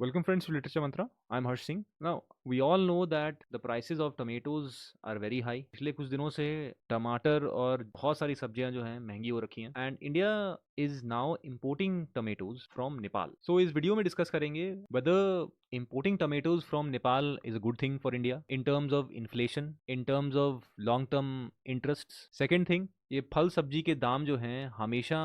Welcome friends to Literature Mantra. I'm Harsh Singh. Now, we all know that the prices of tomatoes are very high. पिछले कुछ दिनों से टमाटर और बहुत सारी सब्जियां जो हैं महंगी हो रखी हैं and India is now importing tomatoes from Nepal. So इस वीडियो में डिस्कस करेंगे whether importing tomatoes from Nepal is a good thing for India in terms of inflation, in terms of long term interests. Second thing, ये फल सब्जी के दाम जो हैं हमेशा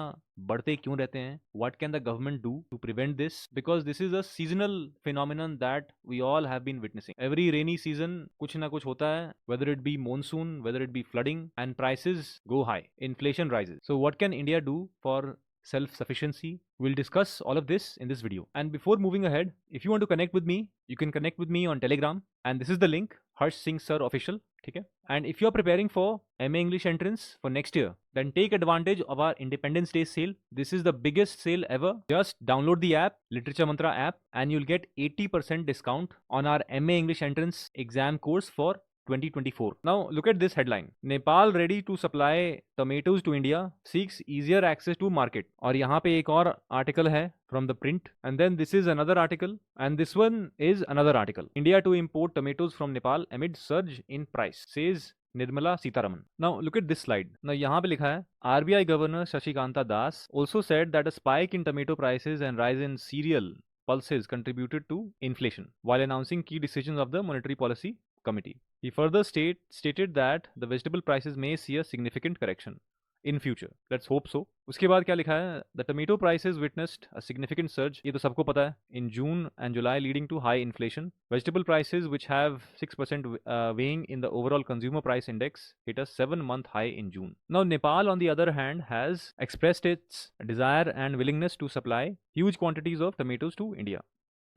बढ़ते क्यों रहते हैं? What can the government do to prevent this? Because this is a seasonal phenomenon that we all have been witnessing. Every rainy season कुछ ना कुछ होता है, whether it be monsoon, whether it be flooding, and prices go high. Inflation rises. So what can India do for self-sufficiency? We'll discuss all of this in this video. And before moving ahead, if you want to connect with me, you can connect with me on Telegram. And this is the link, Harsh Singh Sir Official. ठीक है? And if you're preparing for MA English entrance for next year, then take advantage of our Independence Day sale. This is the biggest sale ever. Just download the app, Literature Mantra app, and you'll get 80% discount on our MA English entrance exam course for 2024. Now look at this headline. Nepal ready to supply tomatoes to India, seeks easier access to market. और यहाँ पे एक और article है from the print, and then this is another article, and this one is another article. India to import tomatoes from Nepal amid surge in price, says Nirmala Sitharaman. Now look at this slide. Now यहाँ पे लिखा है RBI Governor Shashikanta Das also said that a spike in tomato prices and rise in cereal pulses contributed to inflation while announcing key decisions of the Monetary Policy Committee. He further stated that the vegetable prices may see a significant correction in future. Let's hope so. उसके बाद क्या लिखा है? The tomato prices witnessed a significant surge. ये तो सबको पता है. In June and July, leading to high inflation. Vegetable prices, which have 6% weighing in the overall consumer price index, hit a 7-month high in June. Now, Nepal, on the other hand, has expressed its desire and willingness to supply huge quantities of tomatoes to India.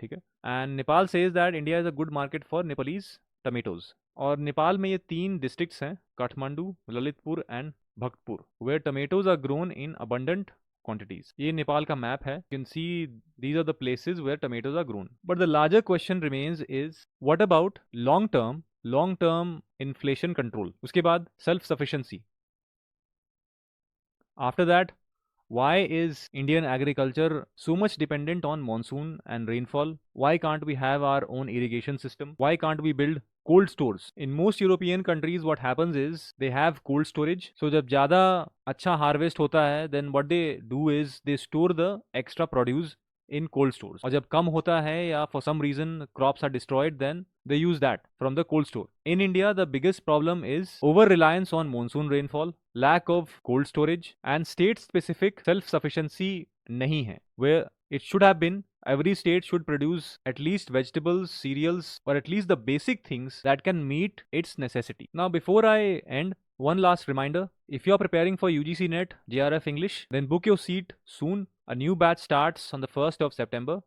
ठीक है? And Nepal says that India is a good market for Nepalese tomatoes. और नेपाल में ये 3 districts हैं, Kathmandu, Lalitpur and Bhaktpur, where tomatoes are grown in abundant quantities. ये नेपाल का map है. You can see these are the places where tomatoes are grown. But the larger question remains is, what about long-term inflation control? उसके बाद self-sufficiency. After that, why is Indian agriculture so much dependent on monsoon and rainfall? Why can't we have our own irrigation system? Why can't we build cold stores? In most European countries, what happens is they have cold storage. So जब ज़्यादा अच्छा harvest होता है, then what they do is they store the extra produce in cold stores. और जब कम होता है या for some reason crops are destroyed, then they use that from the cold store. In India, the biggest problem is over-reliance on monsoon rainfall, lack of cold storage, and state-specific self-sufficiency नहीं है. Where it should have been, every state should produce at least vegetables, cereals, or at least the basic things that can meet its necessity. Now, before I end, one last reminder, if you are preparing for UGC-NET JRF English, then book your seat soon. A new batch starts on the 1st of September.